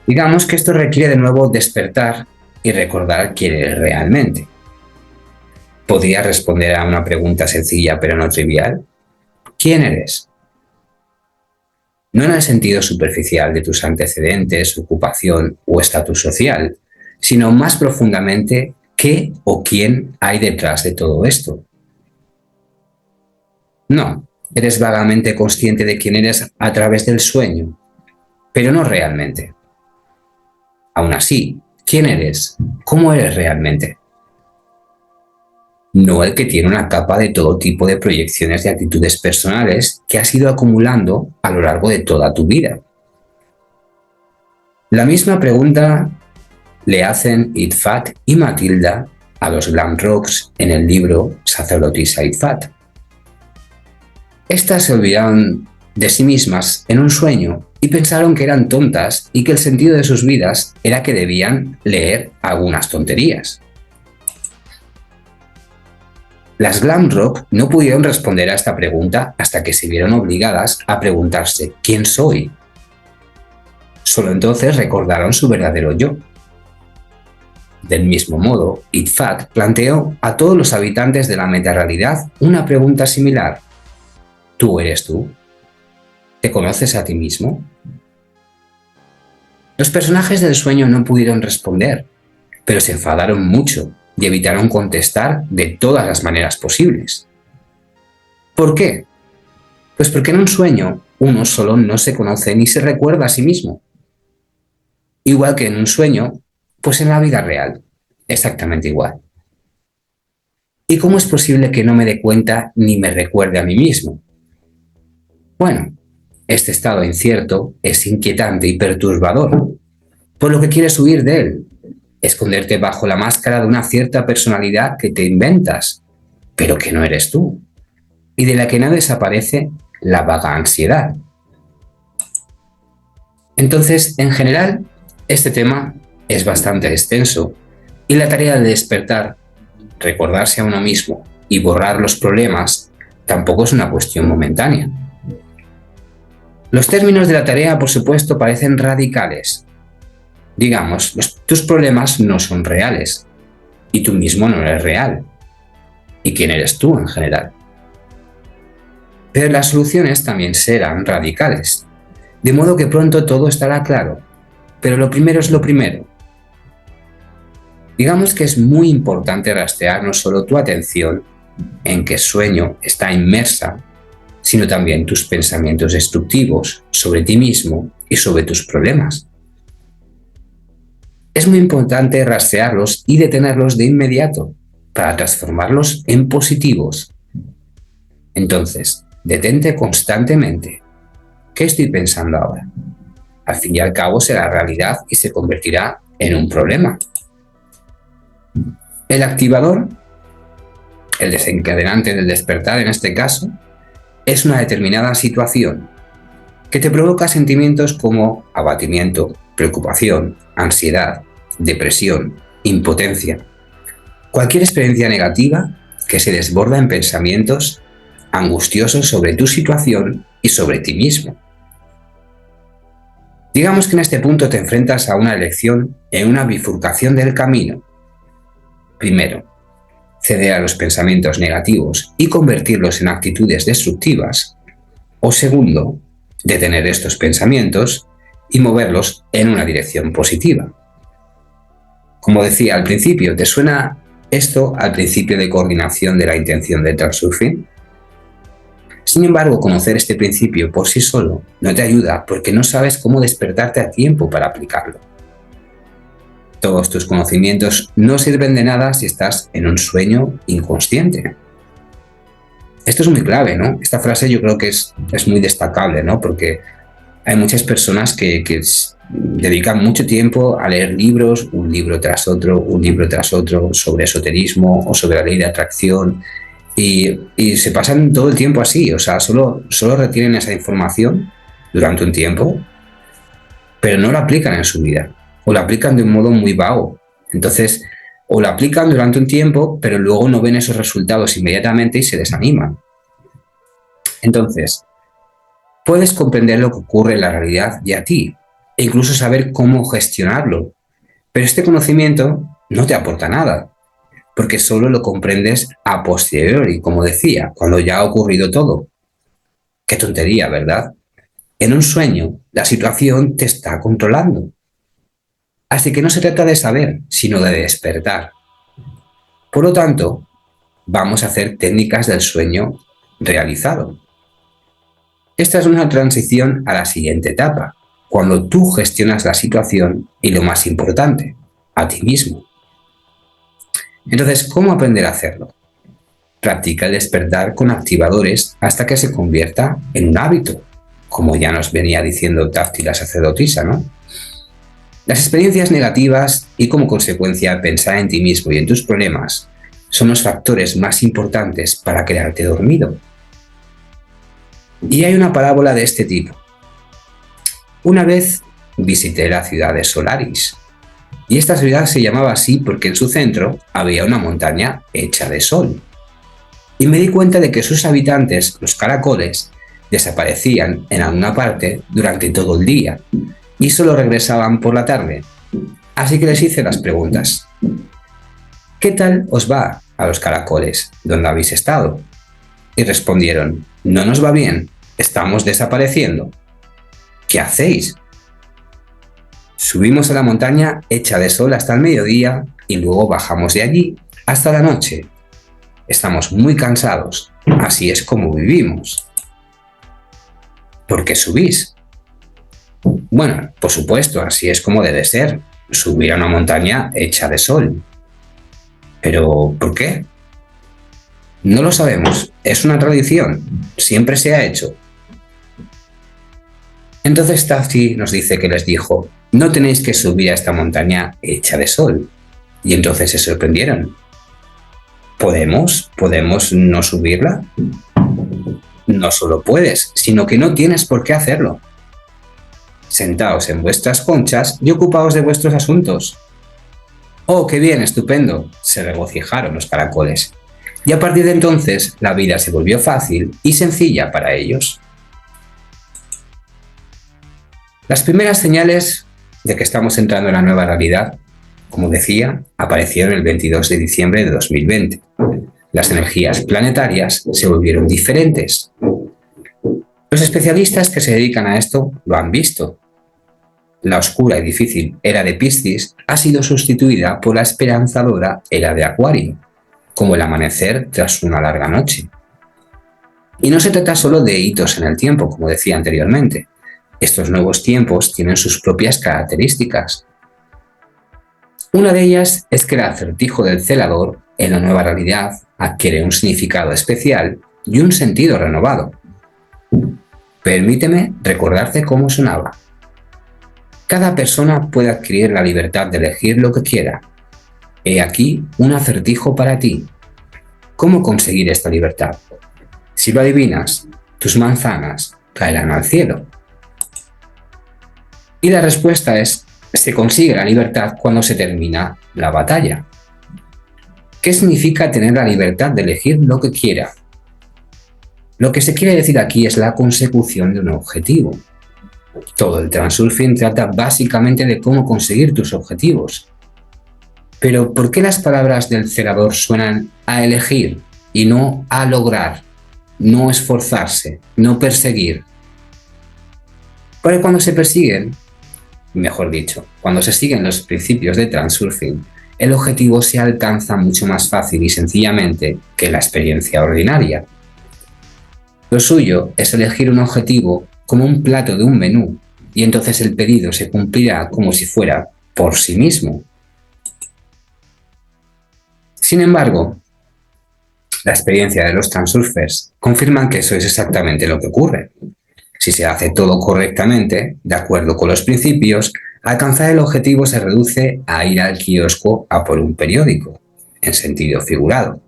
Digamos que esto requiere de nuevo despertar y recordar quién eres realmente. ¿Podrías responder a una pregunta sencilla pero no trivial? ¿Quién eres? No en el sentido superficial de tus antecedentes, ocupación o estatus social, sino más profundamente qué o quién hay detrás de todo esto. No, eres vagamente consciente de quién eres a través del sueño, pero no realmente. Aún así, ¿quién eres? ¿Cómo eres realmente? No el que tiene una capa de todo tipo de proyecciones de actitudes personales que has ido acumulando a lo largo de toda tu vida. La misma pregunta le hacen Idfat y Matilda a los Glam Rocks en el libro Sacerdotisa Idfat. Estas se olvidaron de sí mismas en un sueño y pensaron que eran tontas y que el sentido de sus vidas era que debían leer algunas tonterías. Las glam rock no pudieron responder a esta pregunta hasta que se vieron obligadas a preguntarse ¿quién soy? Solo entonces recordaron su verdadero yo. Del mismo modo, Itzhak planteó a todos los habitantes de la metarealidad una pregunta similar. ¿Tú eres tú? ¿Te conoces a ti mismo? Los personajes del sueño no pudieron responder, pero se enfadaron mucho y evitaron contestar de todas las maneras posibles. ¿Por qué? Pues porque en un sueño uno solo no se conoce ni se recuerda a sí mismo. Igual que en un sueño, pues en la vida real, exactamente igual. ¿Y cómo es posible que no me dé cuenta ni me recuerde a mí mismo? Bueno, este estado incierto es inquietante y perturbador, por lo que quieres huir de él, esconderte bajo la máscara de una cierta personalidad que te inventas, pero que no eres tú, y de la que no desaparece la vaga ansiedad. Entonces, en general, este tema es bastante extenso y la tarea de despertar, recordarse a uno mismo y borrar los problemas tampoco es una cuestión momentánea. Los términos de la tarea, por supuesto, parecen radicales. Digamos, tus problemas no son reales y tú mismo no eres real. ¿Y quién eres tú en general? Pero las soluciones también serán radicales, de modo que pronto todo estará claro. Pero lo primero es lo primero. Digamos que es muy importante rastrear no solo tu atención en qué sueño está inmersa, sino también tus pensamientos destructivos sobre ti mismo y sobre tus problemas. Es muy importante rastrearlos y detenerlos de inmediato para transformarlos en positivos. Entonces, detente constantemente. ¿Qué estoy pensando ahora? Al fin y al cabo será realidad y se convertirá en un problema. El activador, el desencadenante del despertar en este caso, es una determinada situación que te provoca sentimientos como abatimiento, preocupación, ansiedad, depresión, impotencia. Cualquier experiencia negativa que se desborda en pensamientos angustiosos sobre tu situación y sobre ti mismo. Digamos que en este punto te enfrentas a una elección en una bifurcación del camino. Primero, ceder a los pensamientos negativos y convertirlos en actitudes destructivas. O segundo, detener estos pensamientos y moverlos en una dirección positiva. Como decía al principio, ¿te suena esto al principio de coordinación de la intención del Transurfing? Sin embargo, conocer este principio por sí solo no te ayuda porque no sabes cómo despertarte a tiempo para aplicarlo. Todos tus conocimientos no sirven de nada si estás en un sueño inconsciente. Esto es muy clave, ¿no? Esta frase yo creo que es muy destacable, ¿no? Porque hay muchas personas que dedican mucho tiempo a leer libros, un libro tras otro, sobre esoterismo o sobre la ley de atracción y se pasan todo el tiempo así, o sea, solo retienen esa información durante un tiempo, pero no la aplican en su vida, o la aplican de un modo muy vago. Entonces, o la aplican durante un tiempo, pero luego no ven esos resultados inmediatamente y se desaniman. Entonces, puedes comprender lo que ocurre en la realidad y a ti, e incluso saber cómo gestionarlo, pero este conocimiento no te aporta nada, porque solo lo comprendes a posteriori, como decía, cuando ya ha ocurrido todo. Qué tontería, ¿verdad? En un sueño, la situación te está controlando. Así que no se trata de saber, sino de despertar. Por lo tanto, vamos a hacer técnicas del sueño realizado. Esta es una transición a la siguiente etapa, cuando tú gestionas la situación y lo más importante, a ti mismo. Entonces, ¿cómo aprender a hacerlo? Practica el despertar con activadores hasta que se convierta en un hábito, como ya nos venía diciendo Tafti la sacerdotisa, ¿no? Las experiencias negativas y como consecuencia pensar en ti mismo y en tus problemas son los factores más importantes para quedarte dormido. Y hay una parábola de este tipo. Una vez visité la ciudad de Solaris, y esta ciudad se llamaba así porque en su centro había una montaña hecha de sol. Y me di cuenta de que sus habitantes, los caracoles, desaparecían en alguna parte durante todo el día y solo regresaban por la tarde. Así que les hice las preguntas. ¿Qué tal os va a los caracoles? ¿Dónde habéis estado? Y respondieron, no nos va bien, estamos desapareciendo. ¿Qué hacéis? Subimos a la montaña hecha de sol hasta el mediodía y luego bajamos de allí hasta la noche. Estamos muy cansados, así es como vivimos. ¿Por qué subís? Bueno, por supuesto, así es como debe ser, subir a una montaña hecha de sol. ¿Pero por qué? No lo sabemos, es una tradición, siempre se ha hecho. Entonces Tafti nos dice que les dijo, no tenéis que subir a esta montaña hecha de sol. Y entonces se sorprendieron. ¿Podemos no subirla? No solo puedes, sino que no tienes por qué hacerlo. Sentaos en vuestras conchas y ocupaos de vuestros asuntos. ¡Oh, qué bien, estupendo!, se regocijaron los caracoles. Y a partir de entonces la vida se volvió fácil y sencilla para ellos. Las primeras señales de que estamos entrando en la nueva realidad, como decía, aparecieron el 22 de diciembre de 2020. Las energías planetarias se volvieron diferentes. Los especialistas que se dedican a esto lo han visto. La oscura y difícil era de Piscis ha sido sustituida por la esperanzadora era de Acuario, como el amanecer tras una larga noche. Y no se trata solo de hitos en el tiempo, como decía anteriormente. Estos nuevos tiempos tienen sus propias características. Una de ellas es que el acertijo del celador en la nueva realidad adquiere un significado especial y un sentido renovado. Permíteme recordarte cómo sonaba. Cada persona puede adquirir la libertad de elegir lo que quiera. He aquí un acertijo para ti. ¿Cómo conseguir esta libertad? Si lo adivinas, tus manzanas caerán al cielo. Y la respuesta es, se consigue la libertad cuando se termina la batalla. ¿Qué significa tener la libertad de elegir lo que quiera? Lo que se quiere decir aquí es la consecución de un objetivo. Todo el transurfing trata básicamente de cómo conseguir tus objetivos. Pero ¿por qué las palabras del celador suenan a elegir y no a lograr, no esforzarse, no perseguir? Porque cuando se persiguen, mejor dicho, cuando se siguen los principios de transurfing, el objetivo se alcanza mucho más fácil y sencillamente que la experiencia ordinaria. Lo suyo es elegir un objetivo como un plato de un menú y entonces el pedido se cumplirá como si fuera por sí mismo. Sin embargo, la experiencia de los transurfers confirman que eso es exactamente lo que ocurre. Si se hace todo correctamente, de acuerdo con los principios, alcanzar el objetivo se reduce a ir al kiosco a por un periódico, en sentido figurado.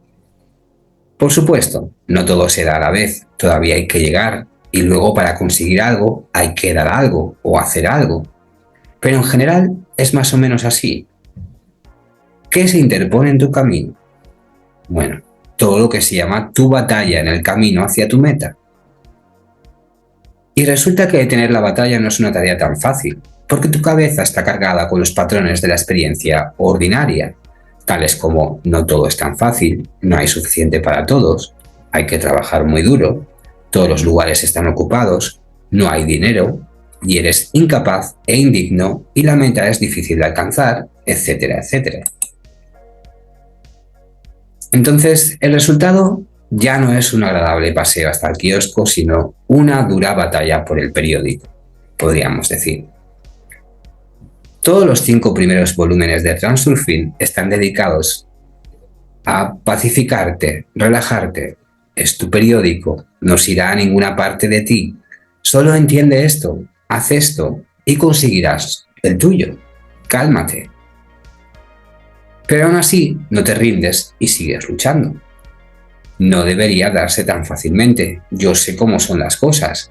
Por supuesto, no todo se da a la vez, todavía hay que llegar, y luego para conseguir algo hay que dar algo o hacer algo. Pero en general es más o menos así. ¿Qué se interpone en tu camino? Bueno, todo lo que se llama tu batalla en el camino hacia tu meta. Y resulta que detener la batalla no es una tarea tan fácil, porque tu cabeza está cargada con los patrones de la experiencia ordinaria, tales como no todo es tan fácil, no hay suficiente para todos, hay que trabajar muy duro, todos los lugares están ocupados, no hay dinero, y eres incapaz e indigno y la meta es difícil de alcanzar, etcétera, etcétera. Entonces, el resultado ya no es un agradable paseo hasta el kiosco, sino una dura batalla por el periódico, podríamos decir. Todos los 5 primeros volúmenes de Transurfing están dedicados a pacificarte, relajarte. Es tu periódico, no se irá a ninguna parte de ti. Solo entiende esto, haz esto y conseguirás el tuyo. Cálmate. Pero aún así, no te rindes y sigues luchando. No debería darse tan fácilmente, yo sé cómo son las cosas.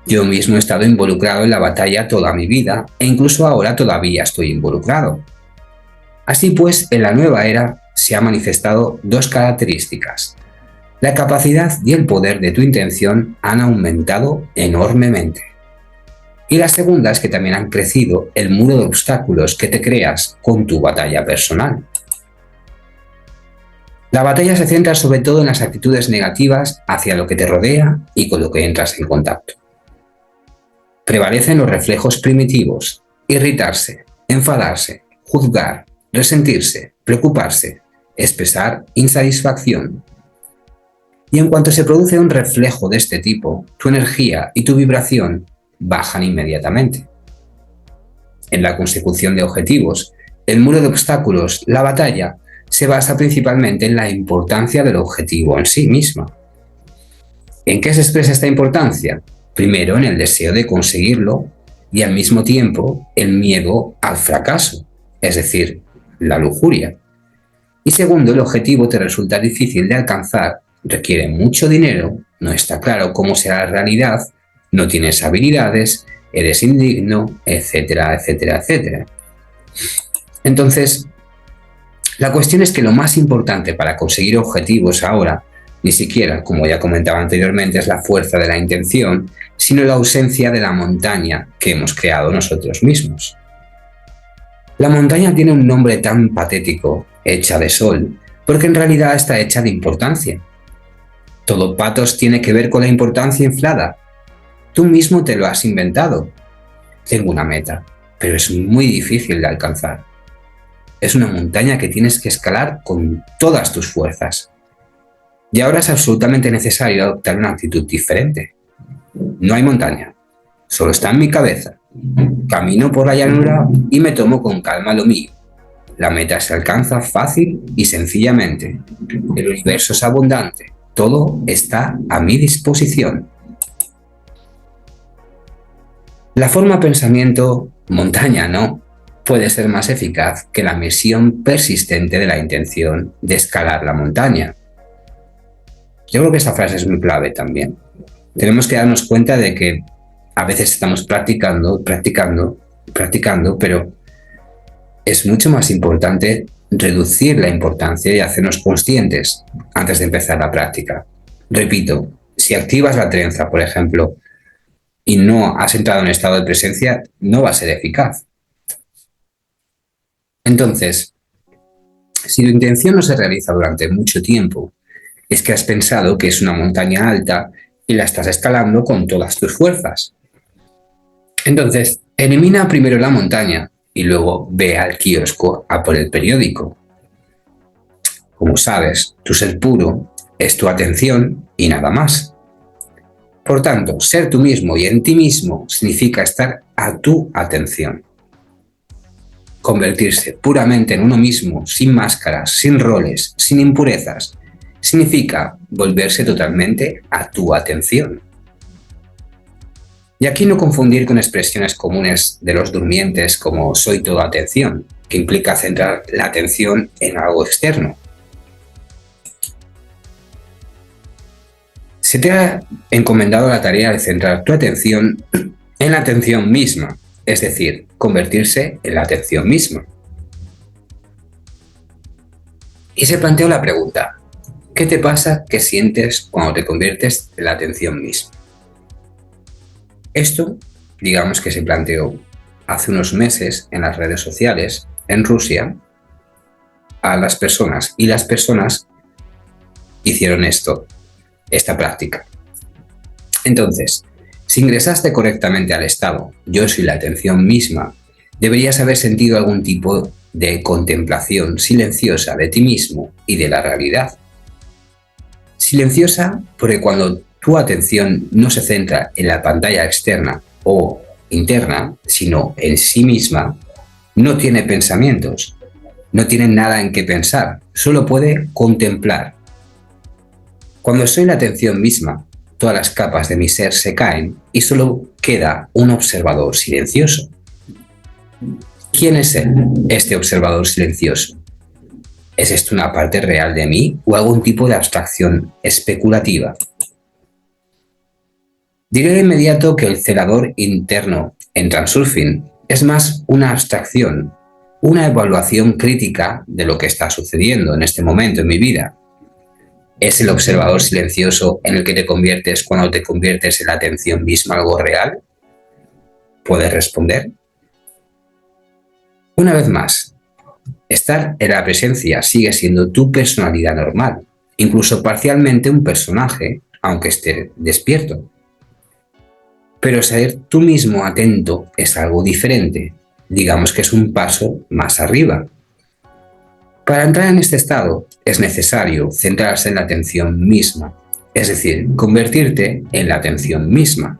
Yo mismo he estado involucrado en la batalla toda mi vida e incluso ahora todavía estoy involucrado. Así pues, en la nueva era se han manifestado dos características. La capacidad y el poder de tu intención han aumentado enormemente. Y la segunda es que también han crecido el muro de obstáculos que te creas con tu batalla personal. La batalla se centra sobre todo en las actitudes negativas hacia lo que te rodea y con lo que entras en contacto. Prevalecen los reflejos primitivos: irritarse, enfadarse, juzgar, resentirse, preocuparse, expresar insatisfacción. Y en cuanto se produce un reflejo de este tipo, tu energía y tu vibración bajan inmediatamente. En la consecución de objetivos, el muro de obstáculos, la batalla, se basa principalmente en la importancia del objetivo en sí misma. ¿En qué se expresa esta importancia? Primero, en el deseo de conseguirlo y al mismo tiempo el miedo al fracaso, es decir, la lujuria. Y segundo, el objetivo te resulta difícil de alcanzar, requiere mucho dinero, no está claro cómo será la realidad, no tienes habilidades, eres indigno, etcétera, etcétera, etcétera. Entonces, la cuestión es que lo más importante para conseguir objetivos ahora, ni siquiera, como ya comentaba anteriormente, es la fuerza de la intención, sino la ausencia de la montaña que hemos creado nosotros mismos. La montaña tiene un nombre tan patético, hecha de sol, porque en realidad está hecha de importancia. Todo patos tiene que ver con la importancia inflada. Tú mismo te lo has inventado. Tengo una meta, pero es muy difícil de alcanzar. Es una montaña que tienes que escalar con todas tus fuerzas. Y ahora es absolutamente necesario adoptar una actitud diferente. No hay montaña, solo está en mi cabeza. Camino por la llanura y me tomo con calma lo mío. La meta se alcanza fácil y sencillamente. El universo es abundante, todo está a mi disposición. La forma pensamiento, montaña no, puede ser más eficaz que la misión persistente de la intención de escalar la montaña. Yo creo que esta frase es muy clave también. Tenemos que darnos cuenta de que a veces estamos practicando, pero es mucho más importante reducir la importancia y hacernos conscientes antes de empezar la práctica. Repito, si activas la trenza, por ejemplo, y no has entrado en estado de presencia, no va a ser eficaz. Entonces, si tu intención no se realiza durante mucho tiempo, es que has pensado que es una montaña alta y la estás escalando con todas tus fuerzas. Entonces, elimina primero la montaña y luego ve al kiosco a por el periódico. Como sabes, tu ser puro es tu atención y nada más. Por tanto, ser tú mismo y en ti mismo significa estar a tu atención. Convertirse puramente en uno mismo, sin máscaras, sin roles, sin impurezas, significa volverse totalmente a tu atención. Y aquí no confundir con expresiones comunes de los durmientes como soy toda atención, que implica centrar la atención en algo externo. Se te ha encomendado la tarea de centrar tu atención en la atención misma, es decir, convertirse en la atención misma. Y se planteó la pregunta, ¿qué te pasa, qué sientes cuando te conviertes en la atención misma? Esto, digamos que se planteó hace unos meses en las redes sociales en Rusia a las personas, y las personas hicieron esta práctica. Entonces, si ingresaste correctamente al estado yo soy la atención misma, deberías haber sentido algún tipo de contemplación silenciosa de ti mismo y de la realidad. Silenciosa porque cuando tu atención no se centra en la pantalla externa o interna, sino en sí misma, no tiene pensamientos, no tiene nada en qué pensar, solo puede contemplar. Cuando soy la atención misma, todas las capas de mi ser se caen y solo queda un observador silencioso. ¿Quién es él, este observador silencioso? ¿Es esto una parte real de mí o algún tipo de abstracción especulativa? Diré de inmediato que el celador interno en Transurfing es más una abstracción, una evaluación crítica de lo que está sucediendo en este momento en mi vida. ¿Es el observador silencioso en el que te conviertes cuando te conviertes en la atención misma algo real? ¿Puedes responder? Una vez más, estar en la presencia sigue siendo tu personalidad normal, incluso parcialmente un personaje, aunque esté despierto. Pero ser tú mismo atento es algo diferente, digamos que es un paso más arriba. Para entrar en este estado es necesario centrarse en la atención misma, es decir, convertirte en la atención misma.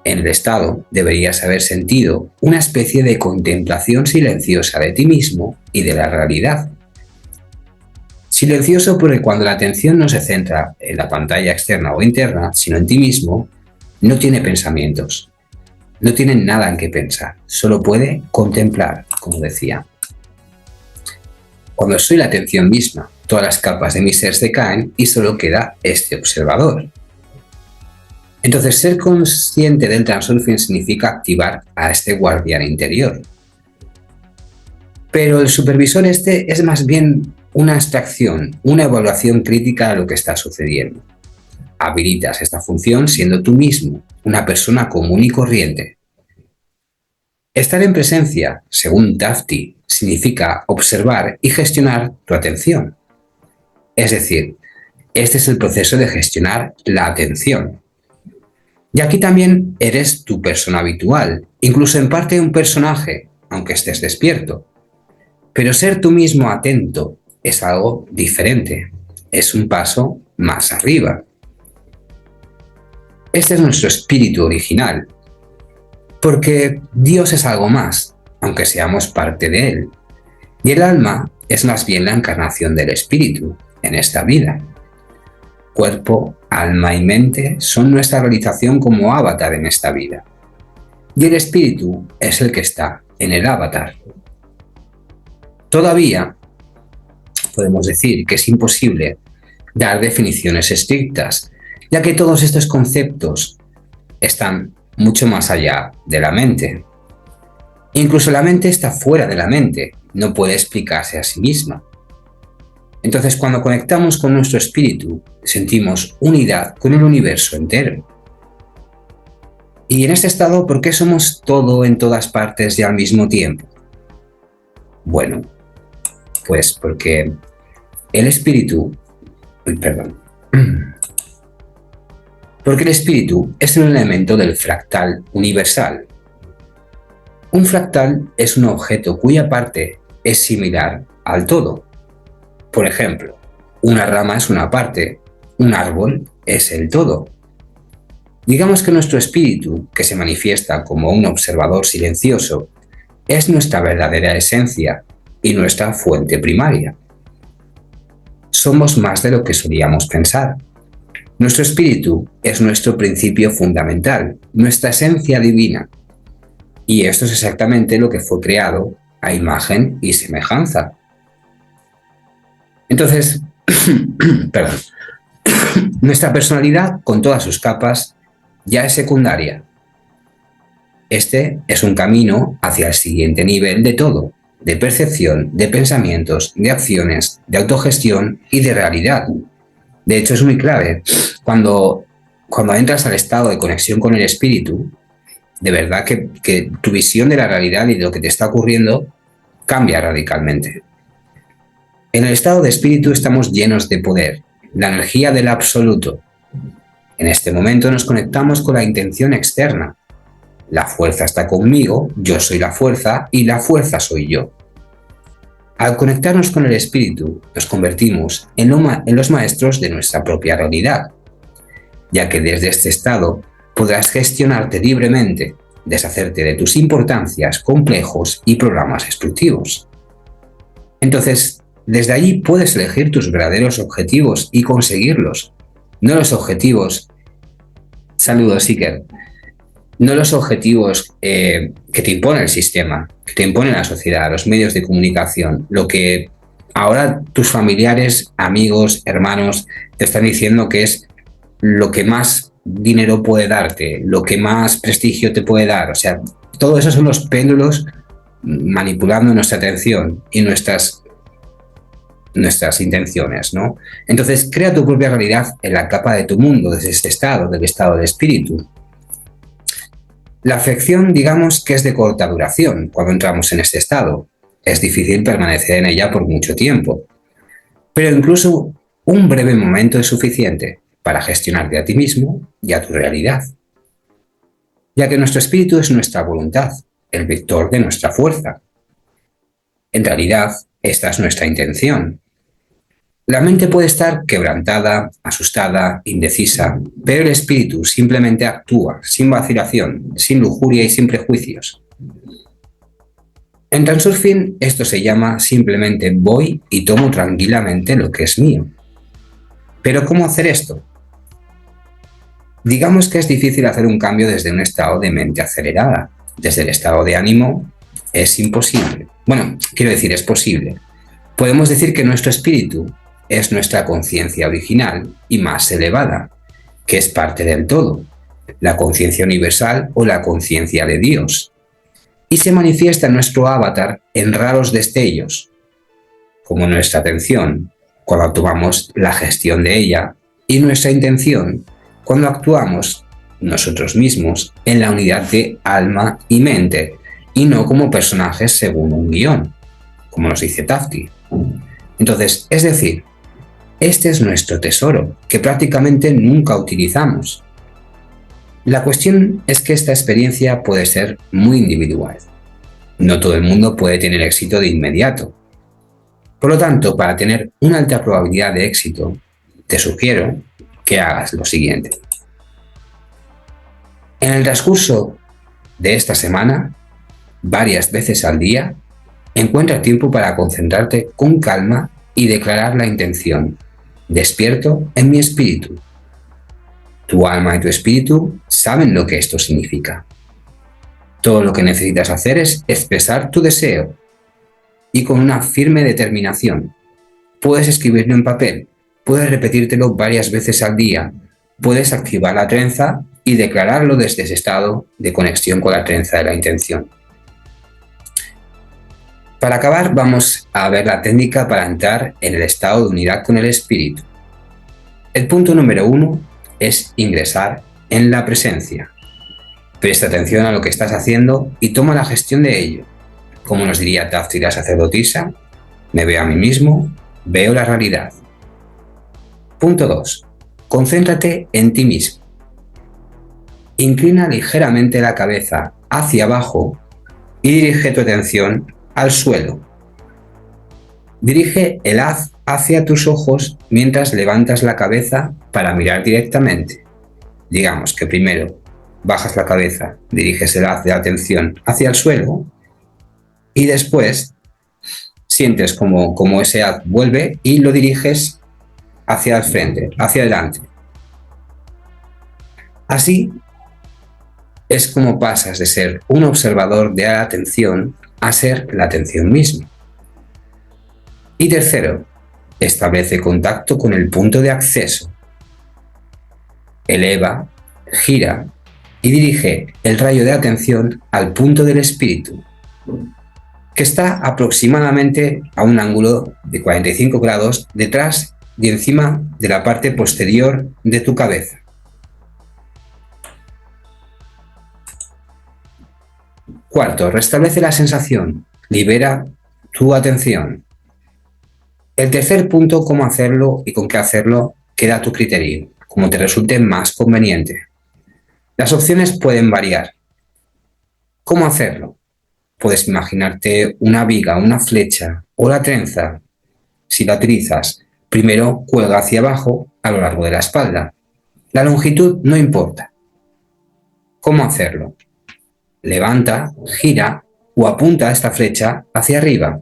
En el estado deberías haber sentido una especie de contemplación silenciosa de ti mismo y de la realidad. Silencioso porque cuando la atención no se centra en la pantalla externa o interna, sino en ti mismo, no tiene pensamientos, no tiene nada en qué pensar, solo puede contemplar, como decía. Cuando soy la atención misma, todas las capas de mi ser se caen y solo queda este observador. Entonces, ser consciente del Transurfing significa activar a este guardián interior. Pero el supervisor es más bien una abstracción, una evaluación crítica de lo que está sucediendo. Habilitas esta función siendo tú mismo, una persona común y corriente. Estar en presencia, según Tafti, significa observar y gestionar tu atención. Es decir, este es el proceso de gestionar la atención. Y aquí también eres tu persona habitual, incluso en parte un personaje, aunque estés despierto. Pero ser tú mismo atento es algo diferente, es un paso más arriba. Este es nuestro espíritu original, porque Dios es algo más, aunque seamos parte de Él. Y el alma es más bien la encarnación del espíritu en esta vida. Cuerpo, alma y mente son nuestra realización como avatar en esta vida. Y el espíritu es el que está en el avatar. Todavía podemos decir que es imposible dar definiciones estrictas, ya que todos estos conceptos están mucho más allá de la mente. Incluso la mente está fuera de la mente, no puede explicarse a sí misma. Entonces, cuando conectamos con nuestro espíritu, sentimos unidad con el universo entero. Y en este estado, ¿por qué somos todo en todas partes y al mismo tiempo? Bueno, pues porque el espíritu, porque el espíritu es un elemento del fractal universal. Un fractal es un objeto cuya parte es similar al todo. Por ejemplo, una rama es una parte, un árbol es el todo. Digamos que nuestro espíritu, que se manifiesta como un observador silencioso, es nuestra verdadera esencia y nuestra fuente primaria. Somos más de lo que solíamos pensar. Nuestro espíritu es nuestro principio fundamental, nuestra esencia divina. Y esto es exactamente lo que fue creado a imagen y semejanza. Entonces, nuestra personalidad, con todas sus capas, ya es secundaria. Este es un camino hacia el siguiente nivel de todo, de percepción, de pensamientos, de acciones, de autogestión y de realidad. De hecho, es muy clave. Cuando entras al estado de conexión con el espíritu, de verdad que tu visión de la realidad y de lo que te está ocurriendo cambia radicalmente. En el estado de espíritu estamos llenos de poder, la energía del absoluto. En este momento nos conectamos con la intención externa. La fuerza está conmigo, yo soy la fuerza y la fuerza soy yo. Al conectarnos con el espíritu, nos convertimos en los maestros de nuestra propia realidad, ya que desde este estado podrás gestionarte libremente, deshacerte de tus importancias, complejos y programas destructivos. Entonces, desde allí puedes elegir tus verdaderos objetivos y conseguirlos, no los objetivos, saludos Iker, no los objetivos que te impone el sistema, que te impone la sociedad, los medios de comunicación, lo que ahora tus familiares, amigos, hermanos te están diciendo que es lo que más dinero puede darte, lo que más prestigio te puede dar. O sea, todo eso son los péndulos manipulando nuestra atención y nuestras intenciones, ¿no? Entonces, crea tu propia realidad en la capa de tu mundo, desde este estado, del estado de espíritu. La afección, digamos que es de corta duración cuando entramos en este estado. Es difícil permanecer en ella por mucho tiempo. Pero incluso un breve momento es suficiente para gestionarte a ti mismo y a tu realidad. Ya que nuestro espíritu es nuestra voluntad, el vector de nuestra fuerza. En realidad, esta es nuestra intención. La mente puede estar quebrantada, asustada, indecisa, pero el espíritu simplemente actúa, sin vacilación, sin lujuria y sin prejuicios. En Transurfing esto se llama simplemente voy y tomo tranquilamente lo que es mío. ¿Pero cómo hacer esto? Digamos que es difícil hacer un cambio desde un estado de mente acelerada. Desde el estado de ánimo es imposible. Bueno, quiero decir, es posible. Podemos decir que nuestro espíritu es nuestra conciencia original y más elevada, que es parte del todo, la conciencia universal o la conciencia de Dios. Y se manifiesta en nuestro avatar en raros destellos, como nuestra atención cuando tomamos la gestión de ella y nuestra intención cuando actuamos nosotros mismos en la unidad de alma y mente y no como personajes según un guión, como nos dice Tafti. Entonces, es decir, este es nuestro tesoro, que prácticamente nunca utilizamos. La cuestión es que esta experiencia puede ser muy individual. No todo el mundo puede tener éxito de inmediato. Por lo tanto, para tener una alta probabilidad de éxito, te sugiero que hagas lo siguiente. En el transcurso de esta semana, varias veces al día, encuentra tiempo para concentrarte con calma y declarar la intención: despierto en mi espíritu. Tu alma y tu espíritu saben lo que esto significa. Todo lo que necesitas hacer es expresar tu deseo y con una firme determinación. Puedes escribirlo en papel, puedes repetírtelo varias veces al día, puedes activar la trenza y declararlo desde ese estado de conexión con la trenza de la intención. Para acabar, vamos a ver la técnica para entrar en el estado de unidad con el espíritu. El punto número 1 es ingresar en la presencia. Presta atención a lo que estás haciendo y toma la gestión de ello. Como nos diría Tafti la sacerdotisa, me veo a mí mismo, veo la realidad. Punto 2. Concéntrate en ti mismo. Inclina ligeramente la cabeza hacia abajo y dirige tu atención al suelo. Dirige el haz hacia tus ojos mientras levantas la cabeza para mirar directamente. Digamos que primero bajas la cabeza, diriges el haz de atención hacia el suelo y después sientes como ese haz vuelve y lo diriges hacia el frente, hacia adelante. Así es como pasas de ser un observador de la atención a ser la atención misma. Y tercero, establece contacto con el punto de acceso. Eleva, gira y dirige el rayo de atención al punto del espíritu, que está aproximadamente a un ángulo de 45 grados detrás y encima de la parte posterior de tu cabeza. Cuarto, restablece la sensación, libera tu atención. El tercer punto, cómo hacerlo y con qué hacerlo, queda a tu criterio, como te resulte más conveniente. Las opciones pueden variar. ¿Cómo hacerlo? Puedes imaginarte una viga, una flecha o la trenza. Si la utilizas, primero cuelga hacia abajo a lo largo de la espalda. La longitud no importa. ¿Cómo hacerlo? Levanta, gira o apunta esta flecha hacia arriba.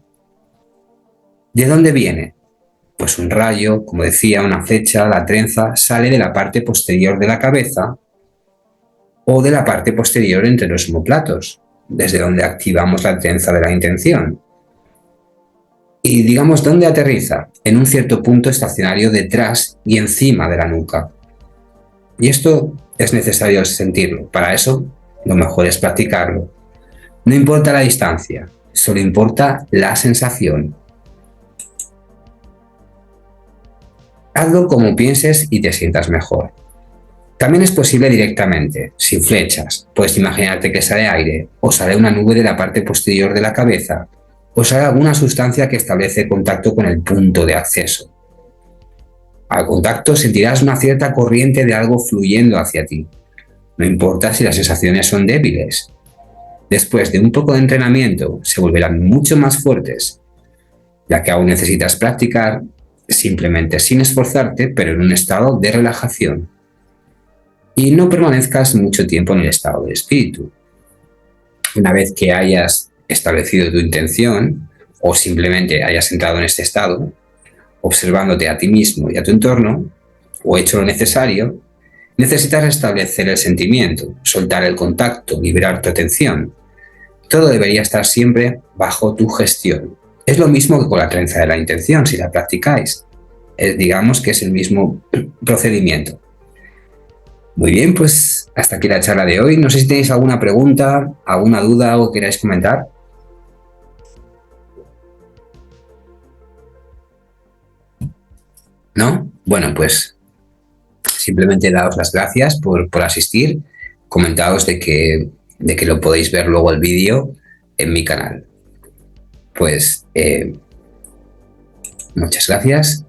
¿De dónde viene? Pues un rayo, como decía, una flecha, la trenza, sale de la parte posterior de la cabeza o de la parte posterior entre los omóplatos, desde donde activamos la trenza de la intención. Y digamos, ¿dónde aterriza? En un cierto punto estacionario detrás y encima de la nuca. Y esto es necesario sentirlo. Para eso, lo mejor es practicarlo. No importa la distancia, solo importa la sensación. Hazlo como pienses y te sientas mejor. También es posible directamente, sin flechas. Puedes imaginarte que sale aire, o sale una nube de la parte posterior de la cabeza, o sale alguna sustancia que establece contacto con el punto de acceso. Al contacto sentirás una cierta corriente de algo fluyendo hacia ti. No importa si las sensaciones son débiles. Después de un poco de entrenamiento, se volverán mucho más fuertes, ya que aún necesitas practicar simplemente sin esforzarte, pero en un estado de relajación. Y no permanezcas mucho tiempo en el estado de espíritu. Una vez que hayas establecido tu intención o simplemente hayas entrado en este estado, observándote a ti mismo y a tu entorno, o hecho lo necesario, necesitas restablecer el sentimiento, soltar el contacto, liberar tu atención. Todo debería estar siempre bajo tu gestión. Es lo mismo que con la trenza de la intención, si la practicáis. Digamos que es el mismo procedimiento. Muy bien, pues hasta aquí la charla de hoy. No sé si tenéis alguna pregunta, alguna duda o queráis comentar. ¿No? Bueno, pues simplemente daos las gracias por asistir. Comentaos de que lo podéis ver luego el vídeo en mi canal. Pues muchas gracias